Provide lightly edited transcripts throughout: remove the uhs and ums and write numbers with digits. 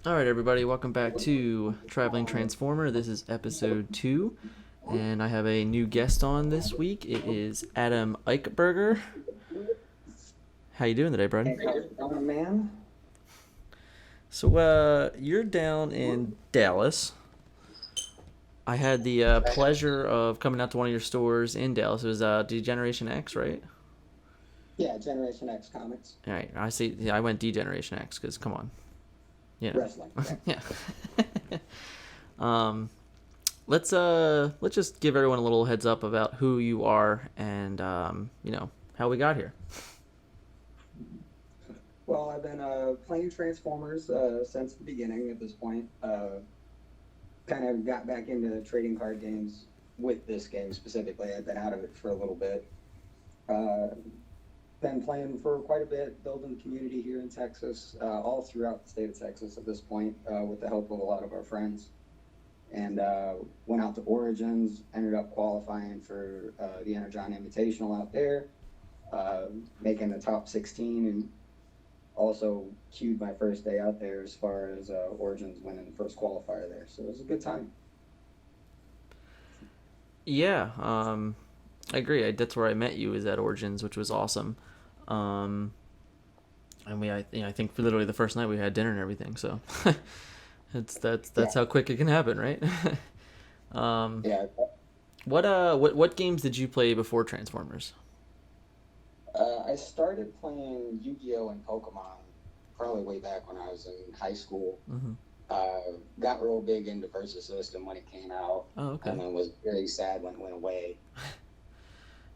Alright, everybody, welcome back to Traveling Transformer. This is episode 2, and I have a new guest on this week. It is Adam Eichberger. How you doing today, bud? Hey, how's it going, man? So, you're down in Dallas. I had the pleasure of coming out to one of your stores in Dallas. It was D-Generation X, right? Yeah, Generation X Comics. Alright, I see. Yeah, I went D-Generation X, because, come on. Yeah. Wrestling. Yeah. Let's just give everyone a little heads up about who you are and how we got here. Well, I've been playing Transformers since the beginning at this point. Kind of got back into trading card games with this game specifically. I've been out of it for a little bit. Been playing for quite a bit, building the community here in Texas, all throughout the state of Texas at this point, with the help of a lot of our friends. And went out to Origins, ended up qualifying for the Energon Invitational out there, making the top 16, and also queued my first day out there as far as Origins winning the first qualifier there. So it was a good time. Yeah, I agree. That's where I met you, is at Origins, which was awesome. And I think for literally the first night we had dinner and everything. So that's how quick it can happen, right? Yeah. What games did you play before Transformers? I started playing Yu-Gi-Oh! And Pokemon probably way back when I was in high school. Mm-hmm. Got real big into Versus System when it came out. Oh, okay. And then was very sad when it went away.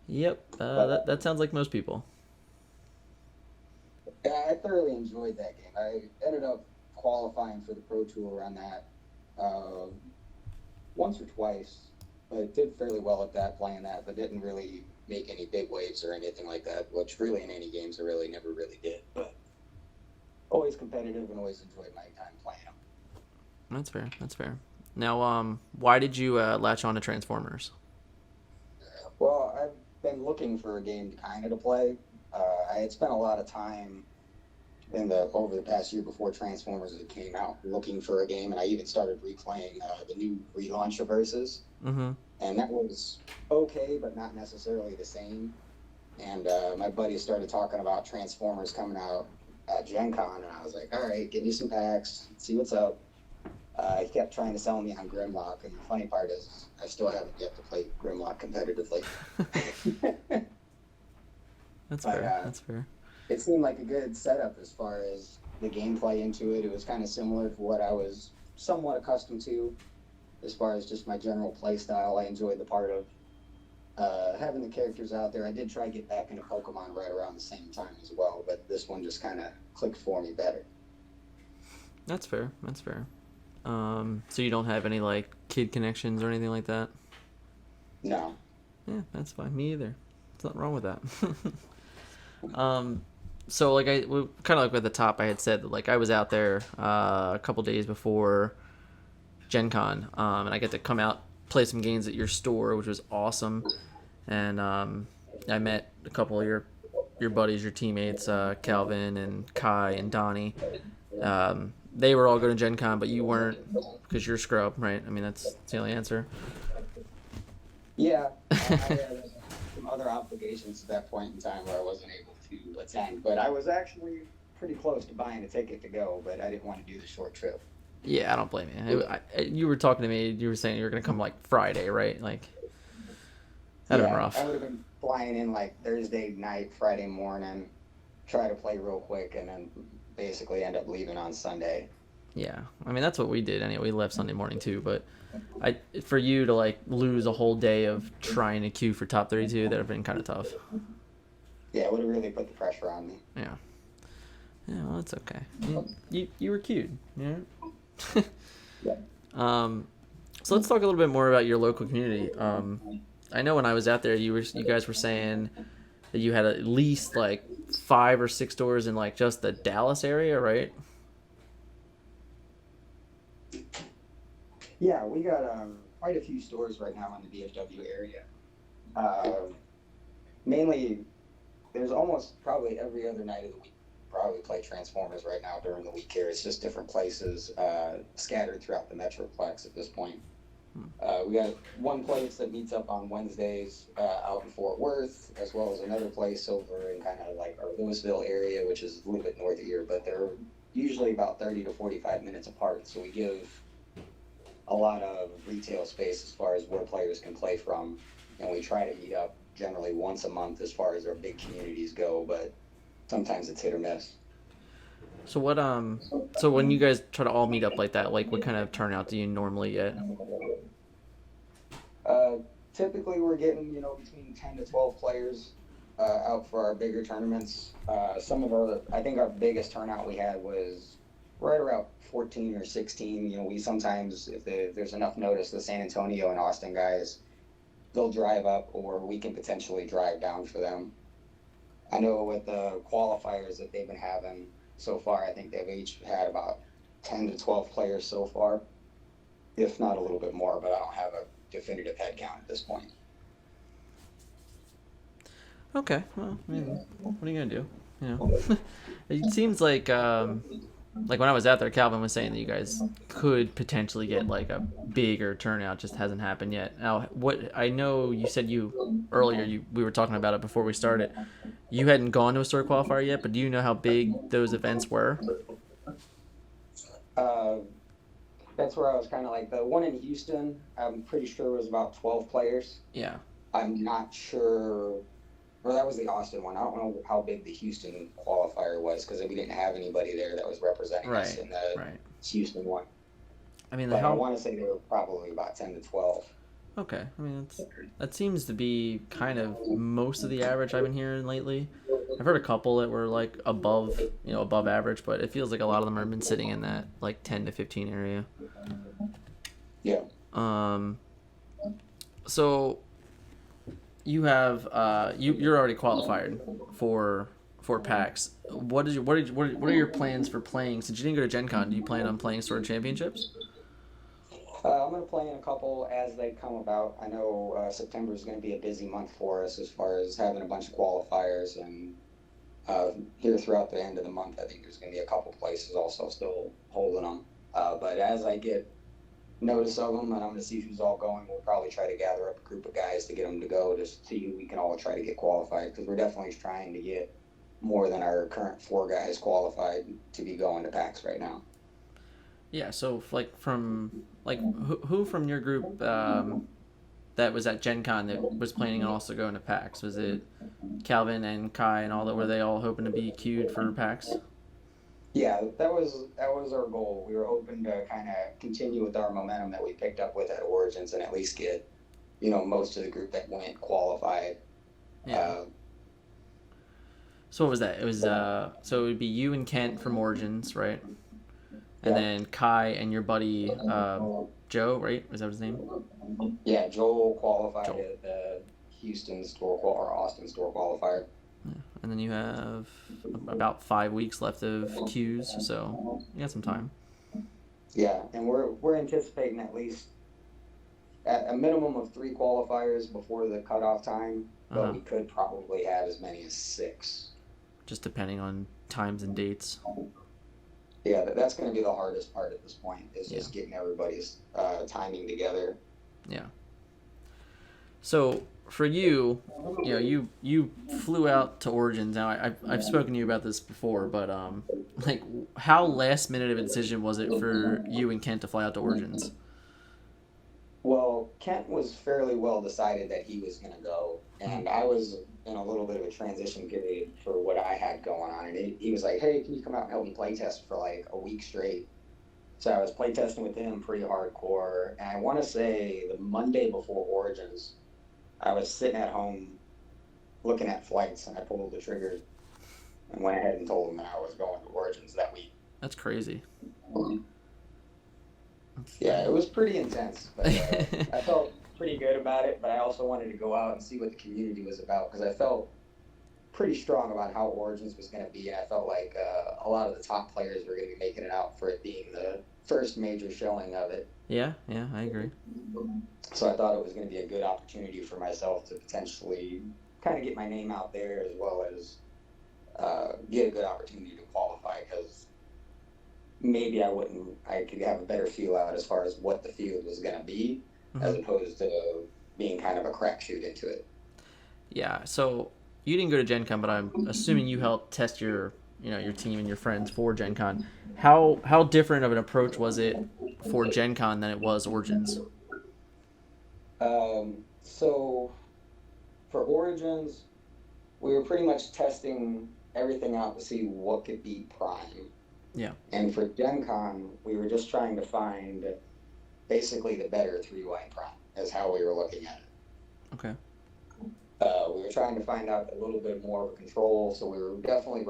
Yep, that sounds like most people. Yeah, I thoroughly enjoyed that game. I ended up qualifying for the Pro Tour on that once or twice, but did fairly well at that, playing that, but didn't really make any big waves or anything like that, which really in any games I really never really did. But always competitive and always enjoyed my time playing them. That's fair. Now, why did you latch on to Transformers? Well, I've been looking for a game to play. I had spent a lot of time over the past year before Transformers came out looking for a game, and I even started replaying the new relaunch of Versus. Mm-hmm. And that was okay, but not necessarily the same. And my buddy started talking about Transformers coming out at Gen Con, and I was like, all right, give me some packs, see what's up. He kept trying to sell me on Grimlock, and the funny part is I still haven't yet to play Grimlock competitively. That's fair. That's fair. It seemed like a good setup as far as the gameplay into it. It was kind of similar to what I was somewhat accustomed to as far as just my general play style. I enjoyed the part of having the characters out there. I did try to get back into Pokemon right around the same time as well, but this one just kind of clicked for me better. That's fair. So you don't have any like kid connections or anything like that? No. Yeah, that's fine. Me either. There's nothing wrong with that. So like kind of like at the top, I had said that like I was out there a couple days before Gen Con, and I get to come out play some games at your store, which was awesome. And I met a couple of your buddies, your teammates, Calvin and Kai and Donnie. They were all going to Gen Con, but you weren't because you're a scrub, right? I mean, that's the only answer. Yeah, I had some other obligations at that point in time where I wasn't able to attend, but I was actually pretty close to buying a ticket to go, but I didn't want to do the short trip. Yeah, I don't blame you. You were talking to me. You were saying you were going to come like Friday, right? Like, that'd have been rough. I would have been flying in like Thursday night, Friday morning, try to play real quick, and then basically end up leaving on Sunday. Yeah, I mean that's what we did anyway. We left Sunday morning too, but for you to like lose a whole day of trying to queue for top 32, that'd have been kind of tough. Yeah, it would have really put the pressure on me. Yeah. Yeah, well, that's okay. You were queued, yeah. Yeah. So let's talk a little bit more about your local community. I know when I was out there, you guys were saying that you had at least like 5 or 6 stores in like just the Dallas area, right? Yeah, we got quite a few stores right now in the DFW area. Mainly, there's almost probably every other night of the week probably play Transformers right now during the week here. It's just different places scattered throughout the Metroplex at this point. We got one place that meets up on Wednesdays out in Fort Worth, as well as another place over in kind of like our Louisville area, which is a little bit north of here, but they're usually about 30 to 45 minutes apart. So we give a lot of retail space as far as where players can play from, and we try to meet up generally once a month as far as our big communities go, but sometimes it's hit or miss. So what so when you guys try to all meet up like that, like what kind of turnout do you normally get? Typically we're getting, between 10 to 12 players out for our bigger tournaments. I think our biggest turnout we had was right around 14 or 16. We sometimes, if there's enough notice, the San Antonio and Austin guys, they'll drive up, or we can potentially drive down for them. I know with the qualifiers that they've been having so far, I think they've each had about 10 to 12 players so far, if not a little bit more, but I don't have a definitive head count at this point. Okay, well, I mean, what are you gonna do? It seems like when I was out there, Calvin was saying that you guys could potentially get like a bigger turnout, just hasn't happened yet. Now, what I know you said we were talking about it before we started. You hadn't gone to a store qualifier yet, but do you know how big those events were? That's where I was kind of like, the one in Houston, I'm pretty sure was about 12 players. Yeah. I'm not sure. Well, that was the Austin one. I don't know how big the Houston qualifier was, because we didn't have anybody there that was representing us in the Houston one. I mean, I want to say they were probably about 10 to 12. Okay. I mean, that seems to be kind of most of the average I've been hearing lately. I've heard a couple that were like above average, but it feels like a lot of them have been sitting in that like 10 to 15 area. Yeah. So you have you're already qualified for PAX. What are your plans for playing? Since you didn't go to Gen Con, do you plan on playing Sword Championships? I'm going to play in a couple as they come about. I know September is going to be a busy month for us as far as having a bunch of qualifiers, and here throughout the end of the month, I think there's going to be a couple places also still holding them. But as I get notice of them, and I'm going to see who's all going, we'll probably try to gather up a group of guys to get them to go, to see who we can all try to get qualified, because we're definitely trying to get more than our current 4 guys qualified to be going to PAX right now. Yeah, so who from your group that was at Gen Con that was planning on also going to PAX? Was it Calvin and Kai and all that? Were they all hoping to be queued for PAX? Yeah, that was our goal. We were hoping to kind of continue with our momentum that we picked up with at Origins and at least get, most of the group that went qualified. Yeah. So what was that? It was so it would be you and Kent from Origins, right? And then Kai and your buddy Joe, right? Was that his name? Yeah, Joel qualified at the Houston store or Austin store qualifier. Yeah. And then you have about 5 weeks left of queues, so you got some time. Yeah, and we're anticipating at least at a minimum of 3 qualifiers before the cutoff time, but we could probably have as many as 6. Just depending on times and dates. Yeah, that's going to be the hardest part at this point, is just getting everybody's timing together. Yeah. So for you, you flew out to Origins. Now I've spoken to you about this before, but how last minute of a decision was it for you and Kent to fly out to Origins? Well, Kent was fairly well decided that he was going to go, and I was in a little bit of a transition period for what I had going on, and he was like, "Hey, can you come out and help me play test for like a week straight?" So I was play testing with him pretty hardcore, and I want to say the Monday before Origins, I was sitting at home looking at flights, and I pulled the trigger and went ahead and told him that I was going to Origins that week. That's crazy. Yeah, it was pretty intense, but I felt pretty good about it, but I also wanted to go out and see what the community was about, because I felt pretty strong about how Origins was going to be, and I felt like a lot of the top players were going to be making it out for it being the first major showing of it. Yeah, I agree. So I thought it was going to be a good opportunity for myself to potentially kind of get my name out there, as well as get a good opportunity to qualify, because maybe I could have a better feel out as far as what the field was going to be, as opposed to being kind of a crapshoot into it. Yeah, so you didn't go to Gen Con, but I'm assuming you helped test your team and your friends for Gen Con. How different of an approach was it for Gen Con than it was Origins? So for Origins, we were pretty much testing everything out to see what could beat Prime. Yeah. And for Gen Con, we were just trying to find basically the better 3-wide Prime, is how we were looking at it. Okay. We were trying to find out a little bit more of a control, so we were definitely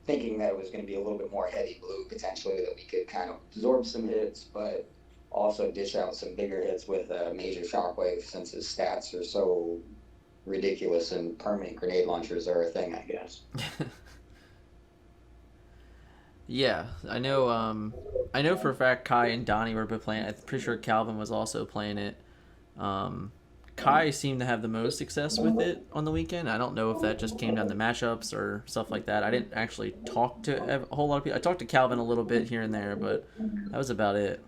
thinking that it was going to be a little bit more heavy blue, potentially, that we could kind of absorb some hits, but also dish out some bigger hits with Major Shockwave, since his stats are so ridiculous and permanent grenade launchers are a thing, I guess. Yeah, I know. I know for a fact Kai and Donnie were both playing. I'm pretty sure Calvin was also playing it. Kai seemed to have the most success with it on the weekend. I don't know if that just came down to matchups or stuff like that. I didn't actually talk to a whole lot of people. I talked to Calvin a little bit here and there, but that was about it.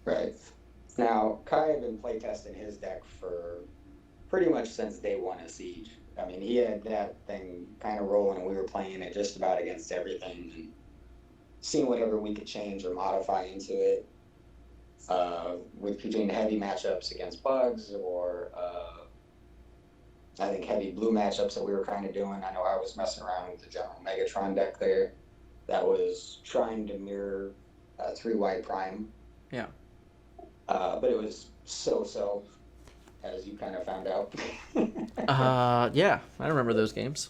Right. Now, Kai had been playtesting his deck for pretty much since day one of Siege. I mean, he had that thing kind of rolling, and we were playing it just about against everything and seeing whatever we could change or modify into it. Between heavy matchups against bugs, or I think heavy blue matchups that we were kind of doing. I know I was messing around with the General Megatron deck there that was trying to mirror 3-wide Prime. Yeah. But it was so, as you kind of found out. Yeah, I remember those games.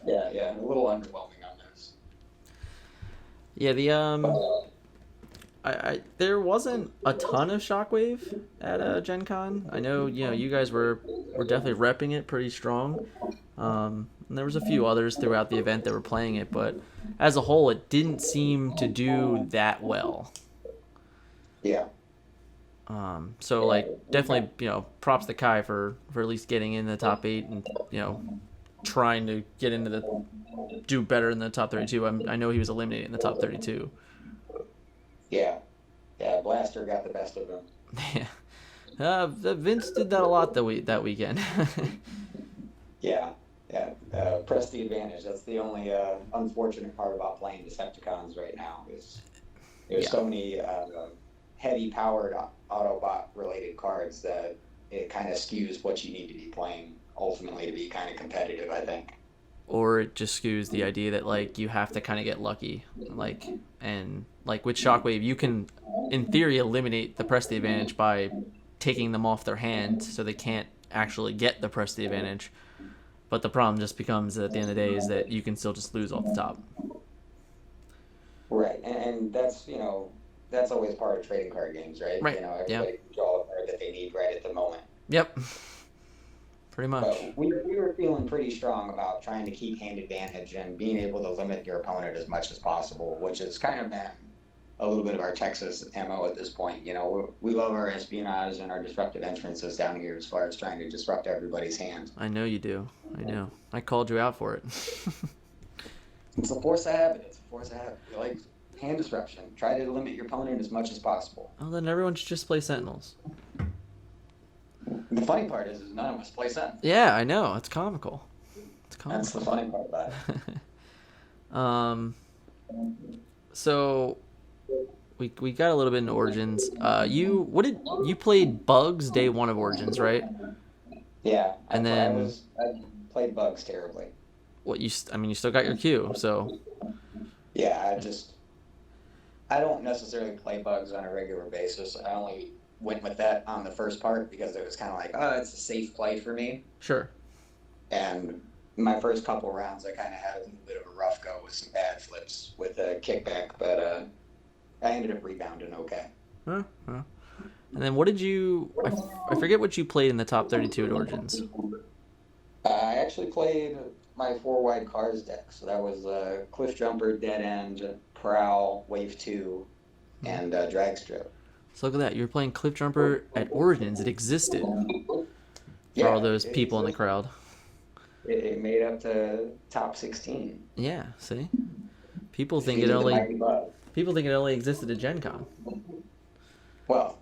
Yeah, a little underwhelming on those. Yeah, there wasn't a ton of Shockwave at Gen Con. I know, you guys were definitely repping it pretty strong. And there was a few others throughout the event that were playing it, but as a whole, it didn't seem to do that well. Yeah. So definitely, props to Kai for at least getting in the top 8 and, trying to get into do better in the top 32. I know he was eliminated in the top 32. Yeah, Blaster got the best of him. Yeah, Vince did that a lot that weekend. Yeah. Press the advantage. That's the only unfortunate part about playing Decepticons right now, is there's so many heavy-powered Autobot-related cards that it kind of skews what you need to be playing ultimately to be kind of competitive, I think. Or it just skews the idea that you have to kind of get lucky, and with Shockwave you can in theory eliminate the press the advantage by taking them off their hand so they can't actually get the press the advantage, but the problem just becomes at the end of the day is that you can still just lose off the top. Right, and that's always part of trading card games, right? Right. Everybody can draw a card that they need right at the moment. Yep. Pretty much. But we were feeling pretty strong about trying to keep hand advantage and being able to limit your opponent as much as possible, which has kind of been a little bit of our Texas MO at this point. We love our espionage and our disruptive entrances down here as far as trying to disrupt everybody's hand. I know you do. I know. I called you out for it. It's a force of habit. You like hand disruption. Try to limit your opponent as much as possible. Well, then everyone should just play Sentinels. The funny part is none of us play Sentinels. Yeah, I know. It's comical. That's the funny part about it. So we got a little bit into Origins. You played Bugs day 1 of Origins, right? Yeah. And then I played Bugs terribly. You still got your queue, so. Yeah, I don't necessarily play Bugs on a regular basis. I only went with that on the first part because it was kind of it's a safe play for me. Sure. And my first couple rounds, I kind of had a little bit of a rough go with some bad flips with a kickback, but I ended up rebounding okay. Huh. And then what did you... I forget what you played in the top 32 at Origins. I actually played my 4-wide cars deck. So that was Cliff Jumper, Dead End, Prowl, Wave 2, and Drag Strip. So look at that. You were playing Cliff Jumper at Origins. It existed. For all those people in the crowd. it made up to top 16. Yeah, see? People think it Defeated the only Mighty Bug. people think it only existed at Gen Con. Well,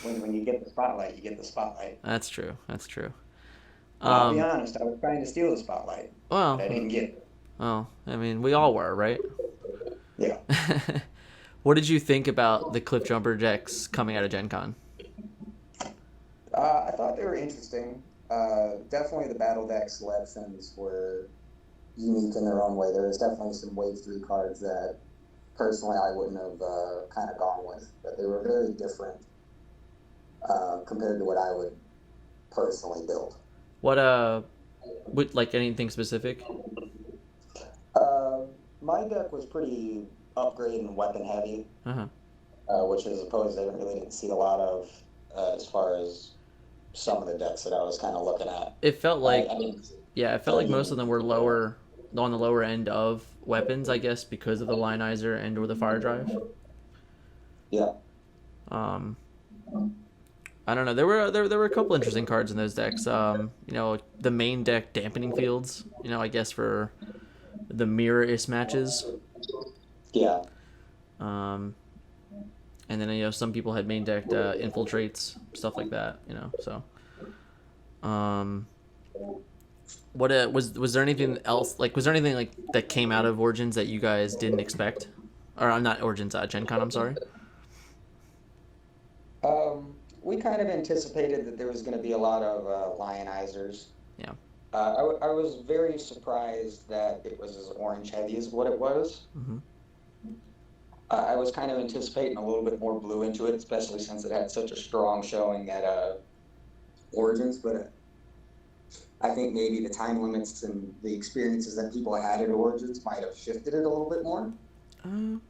when you get the spotlight, you get the spotlight. That's true. That's true. And I'll be Um, honest, I was trying to steal the spotlight, but well, I didn't get it. well, I mean, we all were, right? Yeah. What did you think about the cliff jumper decks coming out of Gen Con? I thought they were interesting. Definitely the battle deck selections were unique in their own way. There was definitely some Wave 3 cards that personally I wouldn't have kind of gone with, but they were very different compared to what I would personally build. Like anything specific? My deck was pretty upgrade and weapon heavy, Uh-huh. which is opposed I really didn't see a lot of as far as some of the decks that I was kind of looking at. It felt like, I mean, yeah, it felt like most of them were lower, on the lower end of weapons, I guess, because of the Lionizer and or the Fire Drive. yeah. Um, I don't know. There were a couple interesting cards in those decks. The main deck dampening fields. I guess for the mirror-ish matches. Yeah. Um, and then some people had main decked infiltrates, stuff like that. So. What was there anything else was there anything like that came out of Origins that you guys didn't expect, or I'm not Origins, Gen Con, I'm sorry. We kind of anticipated that there was going to be a lot of Lionizers. Yeah. I was very surprised that it was as orange heavy as what it was. Mm-hmm. I was kind of anticipating a little bit more blue into it, especially since it had such a strong showing at Origins, but I think maybe the time limits and the experiences that people had at Origins might have shifted it a little bit more.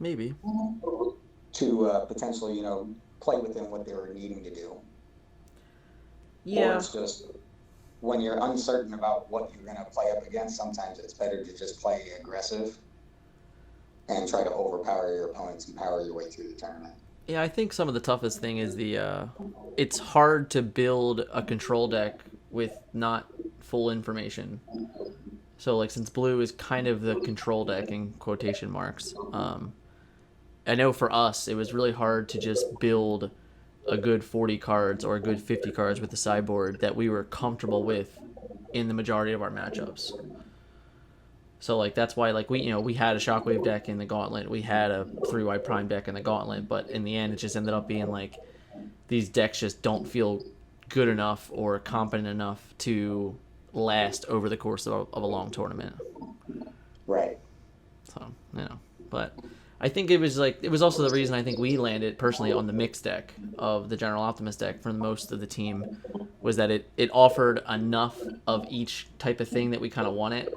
Maybe. To potentially, play within what they were needing to do. Yeah. Or it's just when you're uncertain about what you're going to play up against, sometimes it's better to just play aggressive and try to overpower your opponents and power your way through the tournament. Yeah, I think some of the toughest thing is it's hard to build a control deck with not full information. So since blue is kind of the control deck in quotation marks, I know for us it was really hard to just build a good 40 cards or a good 50 cards with the sideboard that we were comfortable with in the majority of our matchups. So that's why we had a Shockwave deck in the Gauntlet, we had a 3-white Prime deck in the Gauntlet, but in the end it just ended up being these decks just don't feel good enough or competent enough to last over the course of a long tournament. Right. So but I think it was also the reason I think we landed personally on the mixed deck of the General Optimist deck for most of the team, was that it offered enough of each type of thing that we kind of wanted.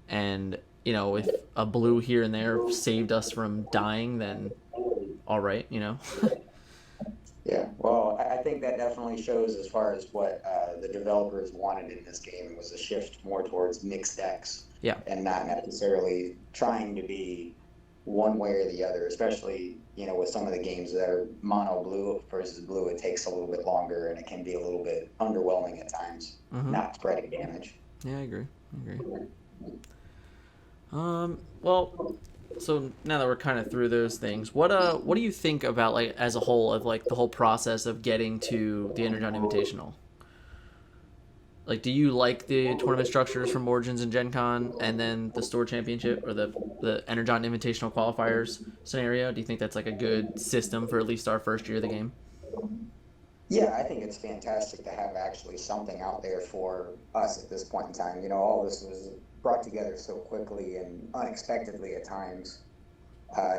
And, if a blue here and there saved us from dying, then all right, Yeah, well, I think that definitely shows as far as what the developers wanted in this game was a shift more towards mixed decks. Yeah. And not necessarily trying to be one way or the other, especially, with some of the games that are mono blue versus blue, it takes a little bit longer and it can be a little bit underwhelming at times, not spreading damage. Yeah, I agree. Well, so now that we're kind of through those things, what do you think about as a whole of the whole process of getting to the Energon Invitational? Do you like the tournament structures from Origins and Gen Con and then the Store Championship or the Energon Invitational qualifiers scenario? Do you think that's a good system for at least our first year of the game? Yeah, I think it's fantastic to have actually something out there for us at this point in time. All this was brought together so quickly and unexpectedly at times.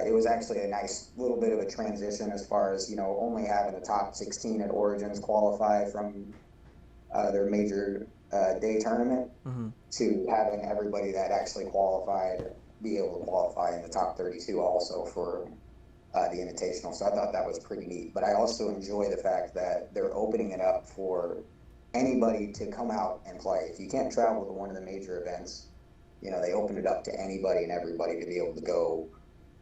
It was actually a nice little bit of a transition as far as, only having the top 16 at Origins qualify from their major day tournament to having everybody that actually qualified be able to qualify in the top 32 also for the Invitational. So I thought that was pretty neat. But I also enjoy the fact that they're opening it up for anybody to come out and play. If you can't travel to one of the major events, they open it up to anybody and everybody to be able to go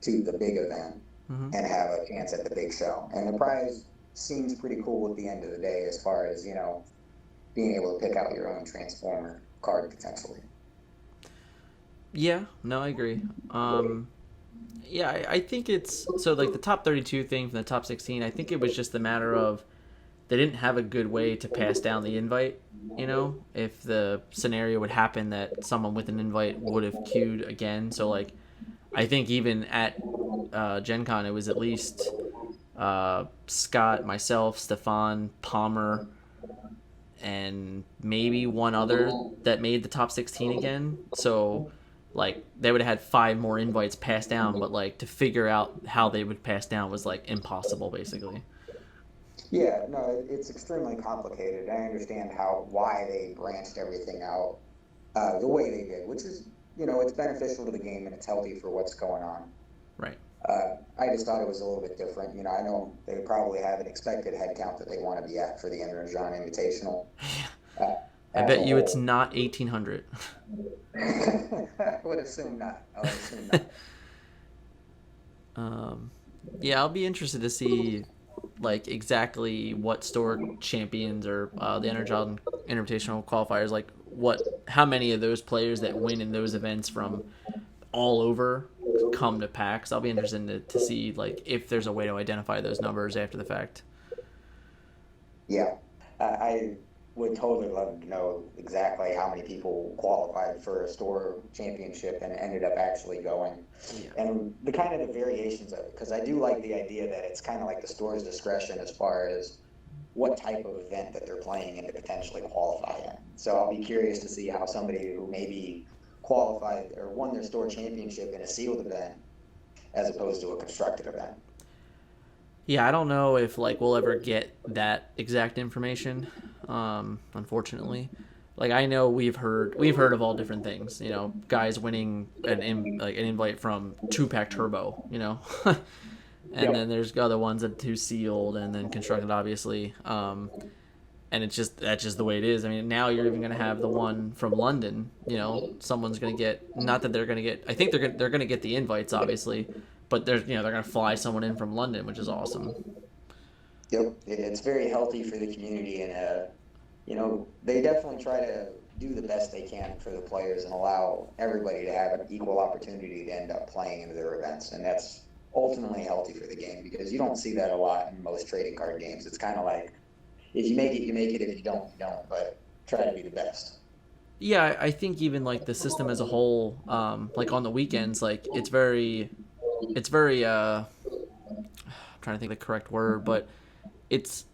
to the big event and have a chance at the big show. And the prize seems pretty cool at the end of the day as far as, being able to pick out your own Transformer. card potentially. Yeah, no, I agree. Yeah, I think it's so like the top 32 thing from the top 16. I think it was just a matter of they didn't have a good way to pass down the invite. You know, if the scenario would happen that someone with an invite would have queued again. So like, I think even at Gen Con, it was at least Scott, myself, Stefan, Palmer, and maybe one other that made the top 16 again. So like they would have had 5 more invites passed down, but like to figure out how they would pass down was like impossible basically. Yeah, no, it's extremely complicated. I understand why they branched everything out the way they did, which is, it's beneficial to the game and it's healthy for what's going on. Right. I just thought it was a little bit different. I know they probably have an expected head count that they want to be at for the Energon Invitational. I bet you it's not 1,800. I would assume not. Yeah, I'll be interested to see like exactly what store champions or the Energon Invitational qualifiers, like how many of those players that win in those events from all over come to PAX. I'll be interested to see like if there's a way to identify those numbers after the fact. Yeah, I would totally love to know exactly how many people qualified for a store championship and ended up actually going. Yeah. And the kind of the variations of it, because I do like the idea that it's kind of like the store's discretion as far as what type of event that they're playing in to potentially qualify in. So I'll be curious to see how somebody who maybe qualified or won their store championship in a sealed event as opposed to a constructed event. Yeah, I don't know if like we'll ever get that exact information. Unfortunately, like I know we've heard of all different things. Guys winning an invite from 2-pack turbo. And then there's other ones that do sealed and then constructed, obviously. And that's just the way it is. I mean, now you're even going to have the one from London. Someone's going to get, not that they're going to get. I think they're going to get the invites, obviously. But they're going to fly someone in from London, which is awesome. Yep, it's very healthy for the community, and they definitely try to do the best they can for the players and allow everybody to have an equal opportunity to end up playing into their events, and that's ultimately healthy for the game because you don't see that a lot in most trading card games. It's kind of like if you make it, you make it. If you don't, you don't. But try to be the best. Yeah, I think even like the system as a whole, like on the weekends, like it's very I'm trying to think of the correct word, but it's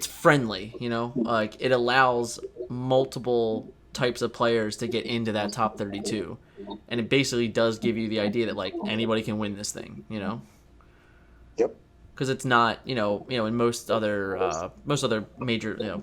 friendly, like it allows multiple types of players to get into that top 32, and it basically does give you the idea that like anybody can win this thing. Yep. Because it's not in most other major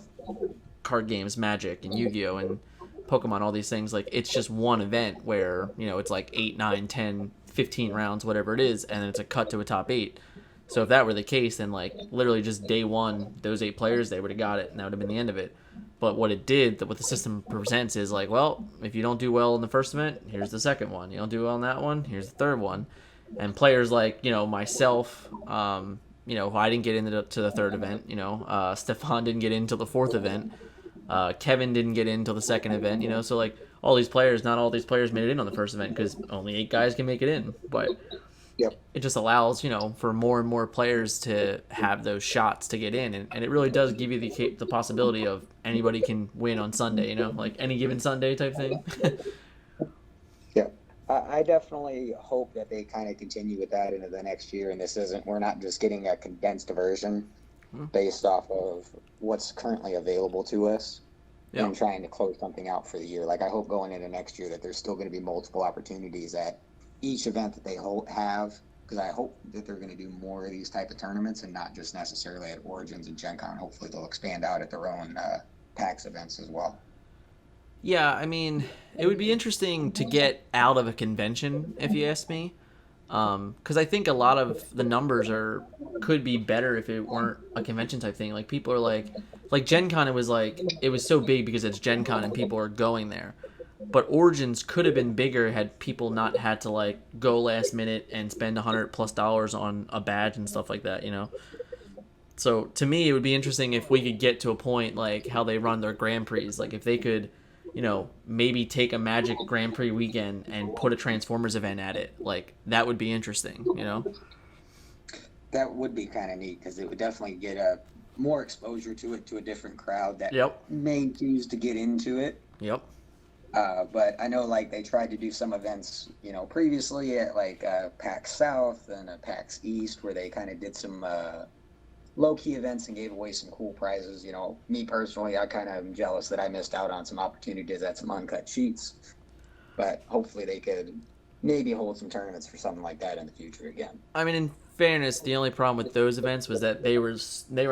card games, Magic and Yu-Gi-Oh and Pokemon, all these things, like it's just one event where it's like 8, 9, 10, 15 rounds, whatever it is, and then it's a cut to a top 8. So if that were the case, then like literally just day one, those 8 players, they would have got it, and that would have been the end of it. But what the system presents is like, well, if you don't do well in the first event, here's the second one. You don't do well in that one, here's the third one. And players like myself, I didn't get into the third event. Stefan didn't get into the fourth event. Kevin didn't get into the second event. So like all these players, not all these players made it in on the first event because only 8 guys can make it in. But yep. It just allows for more and more players to have those shots to get in, and it really does give you the possibility of anybody can win on Sunday. Like any given Sunday type thing. Yeah. I definitely hope that they kind of continue with that into the next year, and we're not just getting a condensed version based off of what's currently available to us and trying to close something out for the year. Like I hope going into next year that there's still going to be multiple opportunities at each event that they have, because I hope that they're going to do more of these type of tournaments and not just necessarily at Origins and Gen Con. Hopefully they'll expand out at their own PAX events as well. Yeah, I mean, it would be interesting to get out of a convention, if you ask me, because I think a lot of the numbers could be better if it weren't a convention type thing. Like people are like Gen Con, it was so big because it's Gen Con and people are going there. But Origins could have been bigger had people not had to like go last minute and spend $100+ on a badge and stuff like that. So to me, it would be interesting if we could get to a point like how they run their Grand Prix. Like if they could maybe take a Magic Grand Prix weekend and put a Transformers event at it. Like, that would be interesting, That would be kind of neat because it would definitely get a more exposure to it to a different crowd that Yep. may choose to get into it. Yep. But I know like they tried to do some events, previously at like PAX South and PAX East where they kind of did some low-key events and gave away some cool prizes. Me personally, I kind of am jealous that I missed out on some opportunities at some uncut sheets. But hopefully they could maybe hold some tournaments for something like that in the future again. I mean, in fairness, the only problem with those events was that they were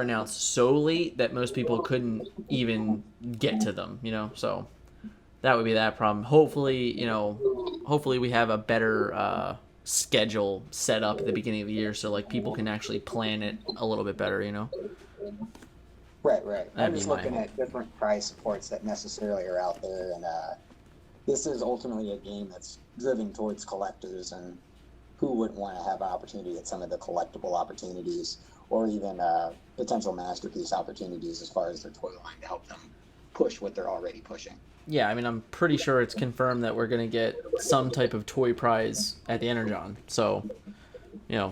announced so late that most people couldn't even get to them, so that would be that problem. Hopefully we have a better schedule set up at the beginning of the year so like people can actually plan it a little bit better, Right. I'm That'd be just looking at different prize supports that necessarily are out there, and this is ultimately a game that's driven towards collectors, and who wouldn't want to have an opportunity at some of the collectible opportunities or even potential masterpiece opportunities as far as their toy line to help them push what they're already pushing. Yeah, I mean, I'm pretty sure it's confirmed that we're going to get some type of toy prize at the Energon. So,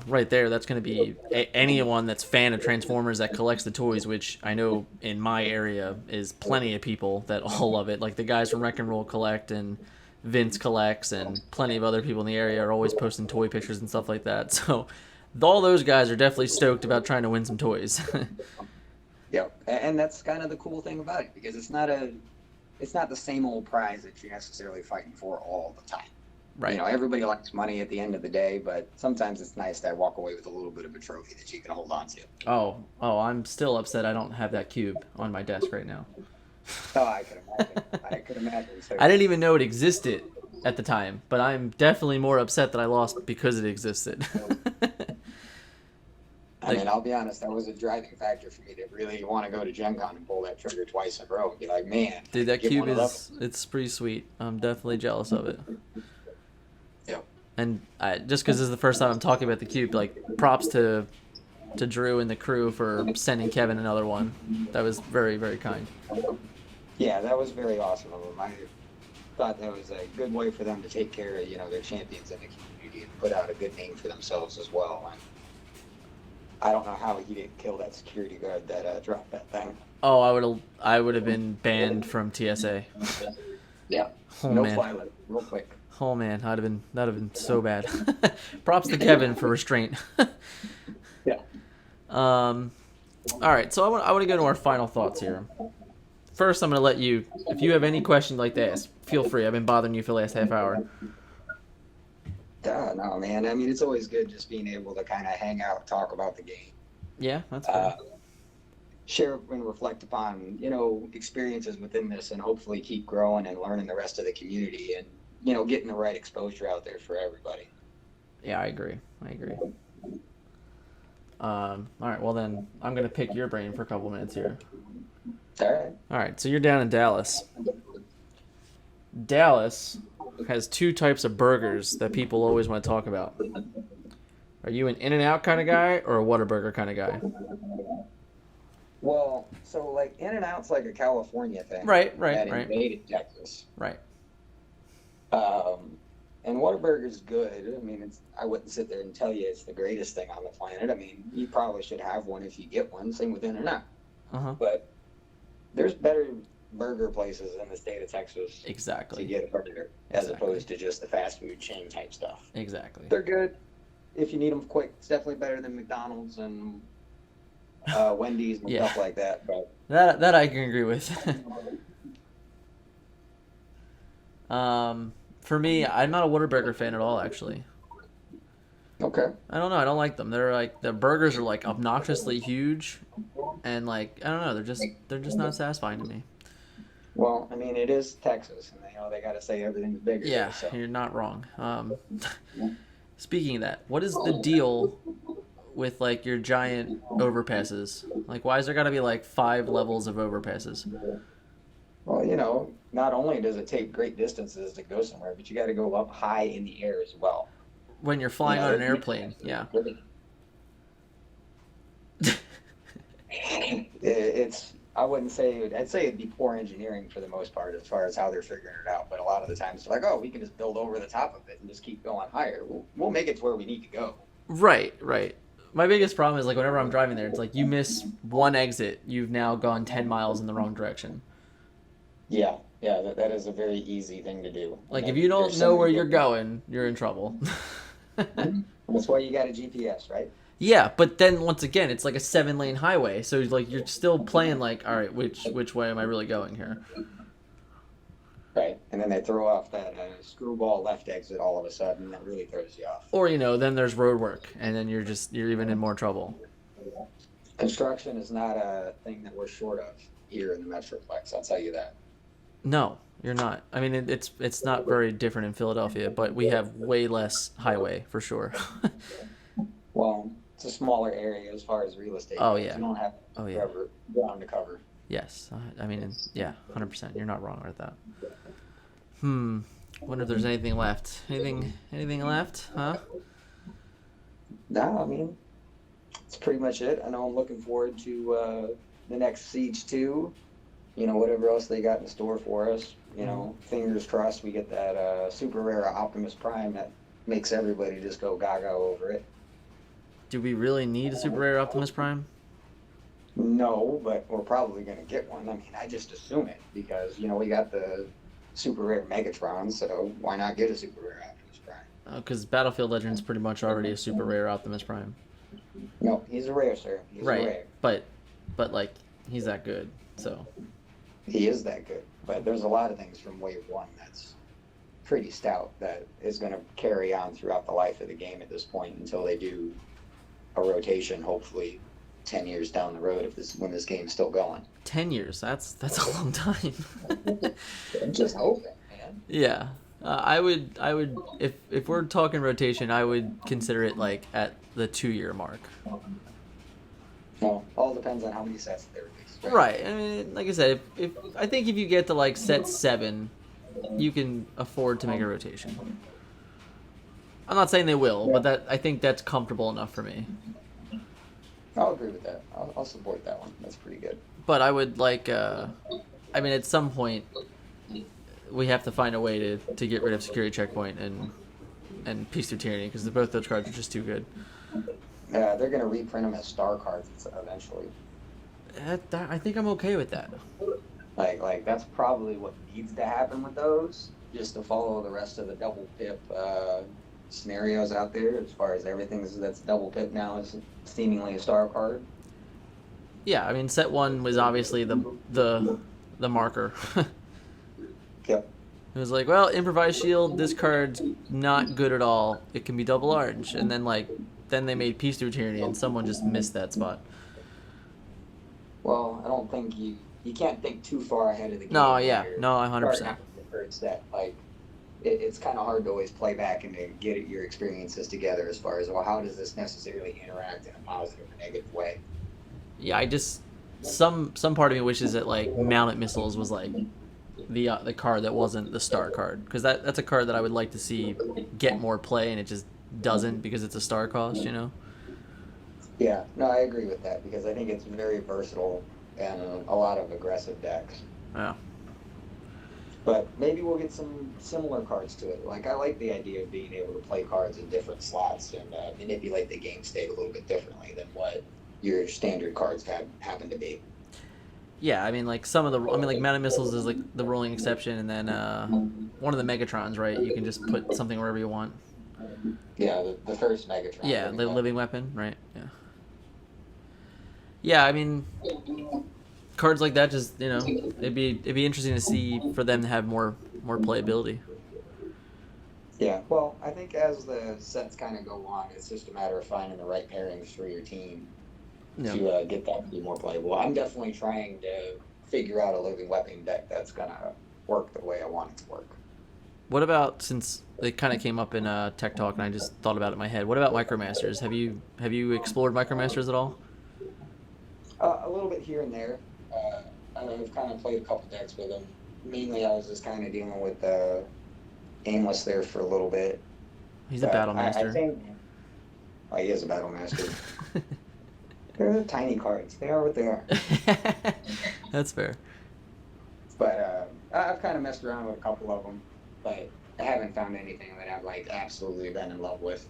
right there, that's going to be anyone that's fan of Transformers that collects the toys, which I know in my area is plenty of people that all love it. Like the guys from Wreck and Roll collect, and Vince collects, and plenty of other people in the area are always posting toy pictures and stuff like that. So all those guys are definitely stoked about trying to win some toys. Yep, and that's kind of the cool thing about it, because it's not the same old prize that you're necessarily fighting for all the time. Right. Everybody likes money at the end of the day, but sometimes it's nice to walk away with a little bit of a trophy that you can hold on to. Oh, I'm still upset I don't have that cube on my desk right now. Oh, I could imagine. So, I didn't even know it existed at the time, but I'm definitely more upset that I lost because it existed. I mean, I'll be honest, that was a driving factor for me to really want to go to Gen Con and pull that trigger twice in a row and be like, man. Dude, that cube it's pretty sweet. I'm definitely jealous of it. Yep. And just because this is the first time I'm talking about the cube, like, props to Drew and the crew for sending Kevin another one. That was very, very kind. Yeah, that was very awesome of them. I thought that was a good way for them to take care of, their champions in the community and put out a good name for themselves as well. And I don't know how he didn't kill that security guard that dropped that thing. Oh, I would have been banned from TSA. Yeah. Oh, no man. fly limit, real quick. Oh man, that'd have been so bad. Props to Kevin for restraint. Yeah. All right, so I want to go to our final thoughts here. First, I'm going to let you, if you have any questions you'd like to ask, feel free. I've been bothering you for the last half hour. No, man. I mean, it's always good just being able to kind of hang out, talk about the game. Yeah, that's fair. Share and reflect upon, experiences within this, and hopefully keep growing and learning the rest of the community, and, getting the right exposure out there for everybody. Yeah, I agree. All right, well then, I'm going to pick your brain for a couple minutes here. All right, so you're down in Dallas. Dallas has two types of burgers that people always want to talk about. Are you an In-N-Out kind of guy or a Whataburger kind of guy? Well, so like In-N-Out's like a California thing. Right. That invaded Texas. Right. And Whataburger's good. I mean, I wouldn't sit there and tell you it's the greatest thing on the planet. I mean, you probably should have one if you get one. Same with In-N-Out. But there's better burger places in the state of Texas. Exactly. To get a burger, as opposed to just the fast food chain type stuff. Exactly. They're good if you need them quick. It's definitely better than McDonald's and Wendy's and stuff like that. But that I can agree with. For me, I'm not a Whataburger fan at all, actually. Okay. I don't know. I don't like them. They're like, the burgers are like obnoxiously huge, and like, I don't know. They're just not satisfying to me. Well, I mean, it is Texas, and they got to say everything's bigger. Yeah, so. You're not wrong. Speaking of that, what is the deal with like your giant overpasses? Like, why is there got to be like 5 levels of overpasses? Well, not only does it take great distances to go somewhere, but you got to go up high in the air as well. When you're flying on an airplane, yeah. It's I wouldn't say, I'd say it'd be poor engineering for the most part as far as how they're figuring it out. But a lot of the times they're like, oh, we can just build over the top of it and just keep going higher. We'll make it to where we need to go. Right, right. My biggest problem is like whenever I'm driving there, it's like you miss one exit, you've now gone 10 miles in the wrong direction. Yeah, yeah, that is a very easy thing to do. Like if you don't know where you're going, you're in trouble. That's why you got a GPS, right? Yeah, but then once again, it's like a 7-lane highway, so like you're still playing like, all right, which way am I really going here? Right, and then they throw off that screwball left exit all of a sudden. That really throws you off. Or then there's road work, and then you're even in more trouble. Construction is not a thing that we're short of here in the Metroplex. I'll tell you that. No, you're not. I mean, it's not very different in Philadelphia, but we have way less highway for sure. Well, it's a smaller area as far as real estate. Oh, goes. yeah. You don't have ground to cover. Yes, I mean, yeah, 100%. You're not wrong with that. Wonder if there's anything left. Anything left? Huh? No, I mean, that's pretty much it. I know I'm looking forward to the next Siege 2. You know, whatever else they got in store for us. You know, fingers crossed we get that super rare Optimus Prime that makes everybody just go gaga over it. Do we really need a super rare Optimus Prime? No, but we're probably going to get one. I mean, I just assume it because, you know, we got the super rare Megatron, so why not get a super rare Optimus Prime? Because Battlefield Legends pretty much already a super rare Optimus Prime. No, he's a rare, sir. He's right, a rare. But like, he's that good, so. He is that good, but there's a lot of things from Wave 1 that's pretty stout that is going to carry on throughout the life of the game at this point until they do a rotation, hopefully 10 years down the road when this game's still going. 10 years, that's a long time. I'm just hoping, man. Yeah. I would if we're talking rotation, I would consider it like at the 2-year mark. Well, all depends on how many sets they release. Right. I mean, like I said, if I think if you get to like set 7, you can afford to make a rotation. I'm not saying they will, but I think that's comfortable enough for me. I'll agree with that. I'll support that one. That's pretty good. But I would like, I mean, at some point, we have to find a way to get rid of Security Checkpoint and Peace Through Tyranny, because both those cards are just too good. Yeah, they're going to reprint them as star cards eventually. I think I'm okay with that. Like that's probably what needs to happen with those, just to follow the rest of the double pip scenarios out there. As far as everything that's double pip now is seemingly a star card. Yeah, I mean, set 1 was obviously the marker. Yep. It was like, well, improvised shield, this card's not good at all. It can be double large, and then they made Peace Through Tyranny, and someone just missed that spot. Well, I don't think you can't think too far ahead of the game. No, yeah, no, 100%. That like it's kind of hard to always play back and to get your experiences together as far as, well, how does this necessarily interact in a positive or negative way? Yeah, I just some part of me wishes that like Mounted Missiles was like the card that wasn't the star card, because that's a card that I would like to see get more play, and it just doesn't because it's a star cost, you know. Yeah, no, I agree with that because I think it's very versatile and a lot of aggressive decks. Yeah. But maybe we'll get some similar cards to it. Like, I like the idea of being able to play cards in different slots and manipulate the game state a little bit differently than what your standard cards happen to be. Yeah, I mean, like like Mounted Missiles is like the ruling exception, and then one of the Megatrons, right? You can just put something wherever you want. Yeah, the first Megatron. Yeah, the living weapon, right? Yeah. Yeah, I mean, cards like that just, you know, it'd be interesting to see for them to have more playability. Yeah, well, I think as the sets kind of go on, it's just a matter of finding the right pairings for your team to get that to be more playable. I'm definitely trying to figure out a living weapon deck that's gonna work the way I want it to work. What about, since it kind of came up in Tech Talk and I just thought about it in my head, what about Micromasters? Have you explored Micromasters at all? A little bit here and there. I've kind of played a couple decks with them. Mainly, I was just kind of dealing with Aimless there for a little bit. He's a Battle Master. I think, he is a Battle Master. They're tiny cards. They are what they are. That's fair. But I've kind of messed around with a couple of them, but I haven't found anything that I've like absolutely been in love with.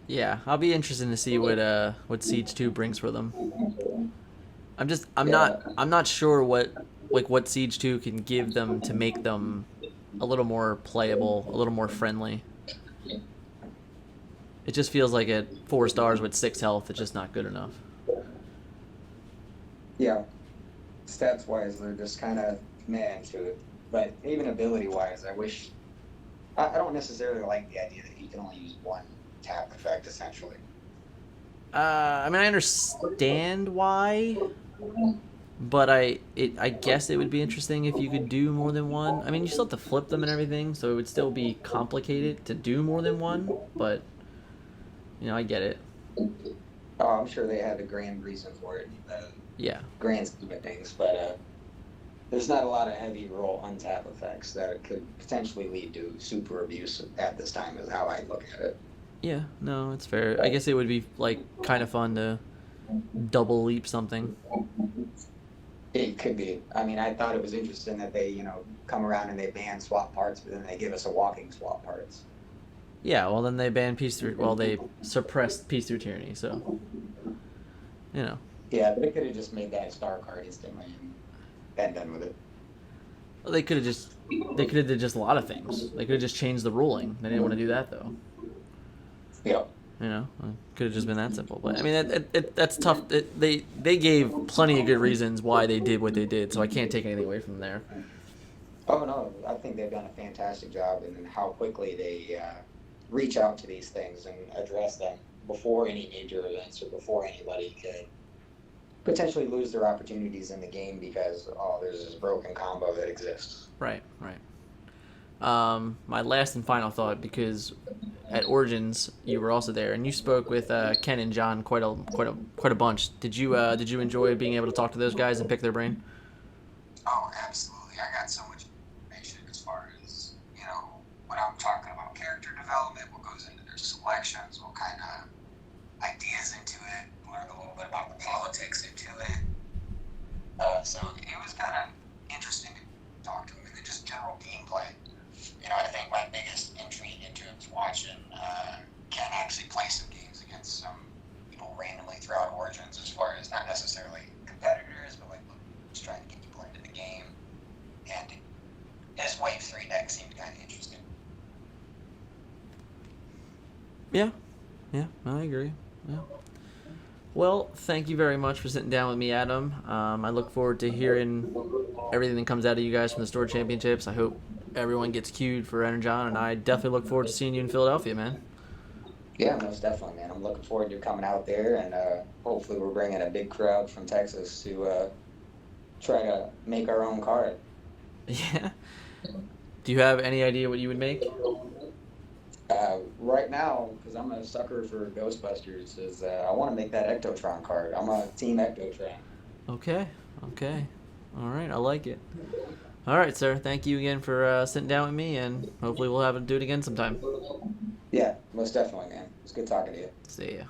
Yeah, I'll be interested to see what Siege 2 brings for them. I'm Yeah. not sure what Siege 2 can give them to make them a little more playable, a little more friendly. It just feels like at 4 stars with 6 health, it's just not good enough. Yeah. Stats wise, they're just kind of meh to it. But even ability wise, I don't necessarily like the idea that you can only use one tap effect essentially. I mean, I understand why, but I guess it would be interesting if you could do more than one. I mean, you still have to flip them and everything, so it would still be complicated to do more than one. But I get it. Oh, I'm sure they had a grand reason for it, Yeah. grand scheme of things, but there's not a lot of heavy roll untap effects that could potentially lead to super abuse at this time, is how I look at it. Yeah. No, it's fair. I guess it would be like kind of fun to double leap something. It could be. I mean, I thought it was interesting that they, come around and they ban swap parts, but then they give us a walking swap parts. Yeah. Well, then they banned peace through. Well, they suppressed peace through tyranny. So, Yeah, but they could have just made that star card instantly and been done with it. Well, they could have did just a lot of things. They could have just changed the ruling. They didn't want to do that though. Yeah. It could have just been that simple. But I mean, that's tough. They gave plenty of good reasons why they did what they did, so I can't take anything away from there. Oh no, I think they've done a fantastic job in how quickly they reach out to these things and address them before any major events or before anybody could potentially lose their opportunities in the game because there's this broken combo that exists. Right. My last and final thought, because at Origins you were also there and you spoke with Ken and John quite a bunch. Did you enjoy being able to talk to those guys and pick their brain? Oh, absolutely. I got so much information as far as, when I'm talking about character development, what goes into their selections, what kind of ideas into it, learn a little bit about the politics into it. So it was kind of interesting to talk to them, and then just general gameplay. I think my biggest intrigue into it was watching Ken actually play some games against some people randomly throughout Origins, as far as not necessarily competitors, but like just trying to get people into the game. And his Wave 3 deck seemed kind of interesting. Yeah, I agree. Yeah. Well, thank you very much for sitting down with me, Adam. I look forward to hearing everything that comes out of you guys from the Store Championships. I hope everyone gets queued for Energon, and I definitely look forward to seeing you in Philadelphia, man. Yeah, most definitely, man. I'm looking forward to coming out there, and hopefully we're bringing a big crowd from Texas to try to make our own card. Yeah. Do you have any idea what you would make? Right now, because I'm a sucker for Ghostbusters, is I want to make that Ectotron card. I'm a team Ectotron. Okay. All right, I like it. All right, sir. Thank you again for sitting down with me, and hopefully we'll have to do it again sometime. Yeah, most definitely, man. It's good talking to you. See ya.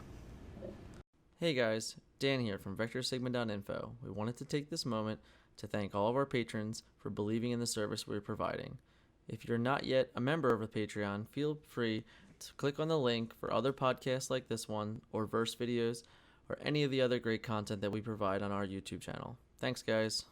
Hey guys, Dan here from VectorSigma.info. We wanted to take this moment to thank all of our patrons for believing in the service we're providing. If you're not yet a member of a Patreon, feel free to click on the link for other podcasts like this one, or verse videos, or any of the other great content that we provide on our YouTube channel. Thanks, guys.